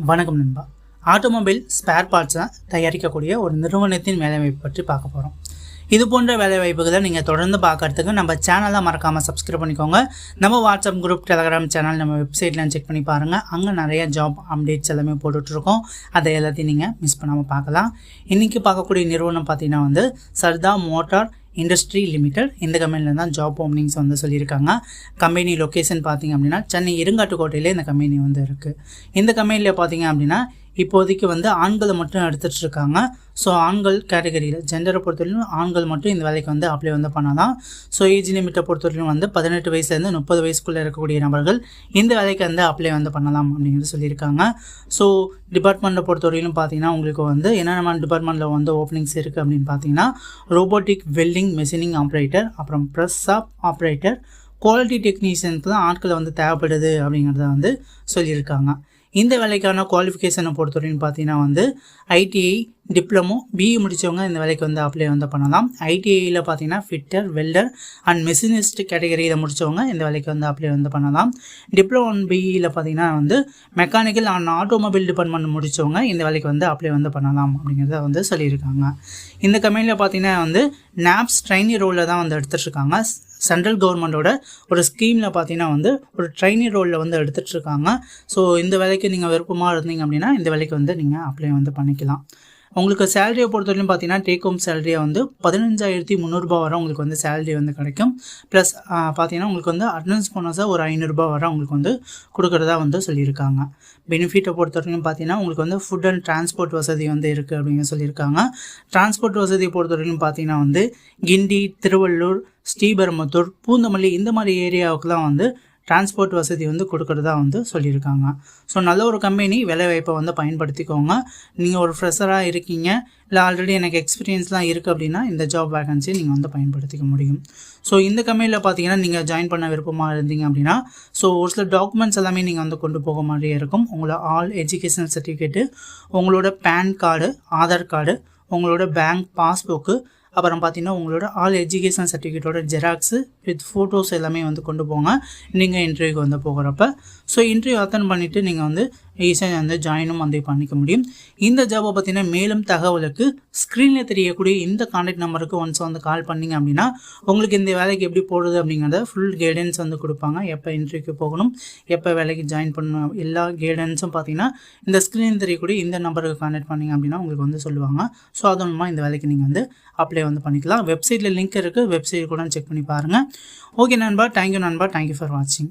வணக்கம் நண்பா. Automobile spare பார்ட்ஸை தயாரிக்கக்கூடிய ஒரு நிறுவனத்தின் வேலைவாய்ப்பு பற்றி பார்க்க போகிறோம். இது போன்ற வேலைவாய்ப்புகளை நீங்கள் தொடர்ந்து பார்க்கறதுக்கு நம்ம சேனலை மறக்காமல் சப்ஸ்கிரைப் பண்ணிக்கோங்க. நம்ம வாட்ஸ்அப் குரூப், டெலகிராம் சேனல், நம்ம வெப்சைட்லாம் செக் பண்ணி பாருங்கள். அங்கே நிறைய ஜாப் அப்டேட்ஸ் எல்லாமே போட்டுட்ருக்கோம். அதை எல்லாத்தையும் நீங்கள் மிஸ் பண்ணாமல் பார்க்கலாம். இன்றைக்கி பார்க்கக்கூடிய நிறுவனம் பார்த்தீங்கன்னா வந்து சர்தா மோட்டார் இண்டஸ்ட்ரி லிமிடெட். இந்த கம்பெனியில் தான் ஜாப் ஓப்பனிங்ஸ் வந்து சொல்லியிருக்காங்க. கம்பெனி லொக்கேஷன் பார்த்திங்க அப்படின்னா சென்னை இருங்காட்டுக்கோட்டையிலே இந்த கம்பெனி வந்து இருக்குது. இந்த கம்பெனியில் பார்த்திங்க அப்படின்னா இப்போதைக்கு வந்து ஆண்களை மட்டும் எடுத்துகிட்டு இருக்காங்க. ஸோ ஆண்கள் கேட்டகரியில் ஜெண்டரை பொறுத்தவரையிலும் ஆண்கள் மட்டும் இந்த வேலைக்கு வந்து அப்ளை வந்து பண்ணலாம். ஸோ ஏஜ் லிமிட்டை பொறுத்தவரையிலும் வந்து 18 வயசுலேருந்து 30 வயசுக்குள்ளே இருக்கக்கூடிய நபர்கள் இந்த வேலைக்கு வந்து அப்ளை வந்து பண்ணலாம் அப்படிங்கிறது சொல்லியிருக்காங்க. ஸோ டிபார்ட்மெண்ட்டை பொறுத்தவரையிலும் பார்த்தீங்கன்னா உங்களுக்கு வந்து என்னென்ன டிபார்ட்மெண்ட்டில் வந்து ஓப்பனிங்ஸ் இருக்குது அப்படின்னு பார்த்தீங்கன்னா ரோபோட்டிக் வெல்டிங் மெஷினிங் ஆப்ரேட்டர், அப்புறம் ப்ரெஸ் ஷாப் ஆப்ரேட்டர், குவாலிட்டி டெக்னீஷியனுக்கு தான் ஆட்களை வந்து தேவைப்படுது அப்படிங்கிறத வந்து சொல்லியிருக்காங்க. இந்த வேலைக்கான குவாலிஃபிகேஷனை பொறுத்தவரைக்கும் பார்த்தீங்கன்னா வந்து ITI, டிப்ளமோ, BE முடித்தவங்க இந்த வேலைக்கு வந்து அப்ளை வந்து பண்ணலாம். ITIயில் பார்த்தீங்கன்னா ஃபிட்டர், வெல்டர் அண்ட் மெஷினிஸ்ட் கேட்டகரியில் முடித்தவங்க இந்த வேலைக்கு வந்து அப்ளை வந்து பண்ணலாம். டிப்ளமோ BEயில் பார்த்தீங்கன்னா வந்து மெக்கானிக்கல் அண்ட் ஆட்டோமொபைல் டிபார்ட்மெண்ட் முடித்தவங்க இந்த வேலைக்கு வந்து அப்ளை வந்து பண்ணலாம் அப்படிங்கிறத வந்து சொல்லியிருக்காங்க. இந்த கம்பெனியில் பார்த்தீங்கன்னா வந்து நாப்ஸ் ட்ரைனி ரோலில் தான் வந்து எடுத்துகிட்ருக்காங்க. சென்ட்ரல் கவர்மெண்ட்டோட ஒரு ஸ்கீமில் பார்த்தீங்கன்னா வந்து ஒரு ட்ரைனி ரோலில் வந்து எடுத்துகிட்ருக்காங்க. ஸோ இந்த வேலைக்கு நீங்கள் விருப்பமாக இருந்தீங்க அப்படின்னா இந்த வேலைக்கு வந்து நீங்கள் அப்ளை வந்து பண்ணிக்கலாம். உங்களுக்கு சேலரியை பொறுத்தவரைக்கும் பார்த்தீங்கன்னா டேக் ஹோம் சேலரியை வந்து 15,300 வரை உங்களுக்கு வந்து சேலரி வந்து கிடைக்கும். ப்ளஸ் பார்த்தீங்கன்னா உங்களுக்கு வந்து அட்டனன்ஸ் போனஸாக ஒரு 500 வரை உங்களுக்கு வந்து கொடுக்குறதா வந்து சொல்லியிருக்காங்க. பெனிஃபிட்டை பொறுத்தவரைக்கும் பார்த்தீங்கன்னா உங்களுக்கு வந்து ஃபுட் அண்ட் டிரான்ஸ்போர்ட் வசதி வந்து இருக்குது அப்படின்னு சொல்லியிருக்காங்க. டிரான்ஸ்போர்ட் வசதியை பொறுத்தவரைக்கும் பார்த்தீங்கன்னா வந்து கிண்டி, திருவள்ளூர், ஸ்ரீபெரும்புத்தூர், பூந்தமல்லி இந்த மாதிரி ஏரியாவுக்குலாம் வந்து டிரான்ஸ்போர்ட் வசதி வந்து கொடுக்குறதா வந்து சொல்லியிருக்காங்க. ஸோ நல்ல ஒரு கம்பெனி, வேலைவாய்ப்பை வந்து பயன்படுத்திக்கோங்க. நீங்கள் ஒரு ஃப்ரெஷராக இருக்கீங்க, இல்லை ஆல்ரெடி எனக்கு எக்ஸ்பீரியன்ஸ்லாம் இருக்குது அப்படின்னா இந்த ஜாப் வேகன்சி நீங்கள் வந்து பயன்படுத்திக்க முடியும். ஸோ இந்த கம்பெனியில் பார்த்தீங்கன்னா நீங்கள் ஜாயின் பண்ண விருப்பமாக இருந்தீங்க அப்படின்னா ஸோ ஒரு சில டாக்குமெண்ட்ஸ் எல்லாமே நீங்கள் வந்து கொண்டு போக மாதிரியே இருக்கும். உங்களோட ஆல் எஜுகேஷன் சர்டிஃபிகேட்டு, உங்களோட பேன் கார்டு, ஆதார் கார்டு, உங்களோட பேங்க் பாஸ்புக்கு, அப்புறம் பார்த்தீங்கன்னா உங்களோட ஆல் எஜுகேஷன் சர்டிஃபிகேட்டோட ஜெராக்ஸு வித் ஃபோட்டோஸ் எல்லாமே வந்து கொண்டு போங்க நீங்கள் இன்டர்வியூக்கு வந்து போகிறப்ப. ஸோ இன்டர்வியூ அட்டன் பண்ணிவிட்டு நீங்கள் வந்து ஈஸியாக வந்து ஜாயினும் வந்து பண்ணிக்க முடியும். இந்த ஜாபை பார்த்தீங்கன்னா மேலும் தகவலுக்கு ஸ்க்ரீனில் தெரியக்கூடிய இந்த கான்டாக்ட் நம்பருக்கு ஒன்ஸ் வந்து கால் பண்ணிங்க அப்படின்னா உங்களுக்கு இந்த வேலைக்கு எப்படி போடுறது அப்படிங்கிறத ஃபுல் கைடன்ஸ் வந்து கொடுப்பாங்க. எப்போ இன்டர்வியூக்கு போகணும், எப்போ வேலைக்கு ஜாயின் பண்ணணும், எல்லா கைடன்ஸும் பார்த்தீங்கன்னா இந்த ஸ்க்ரீனில் தெரியக்கூடிய இந்த நம்பருக்கு கான்டாக்ட் பண்ணிங்க அப்படின்னா உங்களுக்கு வந்து சொல்லுவாங்க. ஸோ அது மூலமாக இந்த வேலைக்கு நீங்கள் வந்து அப்ளை வந்து பண்ணிக்கலாம். வெப்சைட்டில் லிங்க் இருக்குது, வெப்சைட் கூட செக் பண்ணி பாருங்கள். ஓகே நண்பா, தேங்க்யூ நண்பா, தேங்க்யூ ஃபார் வாட்சிங்.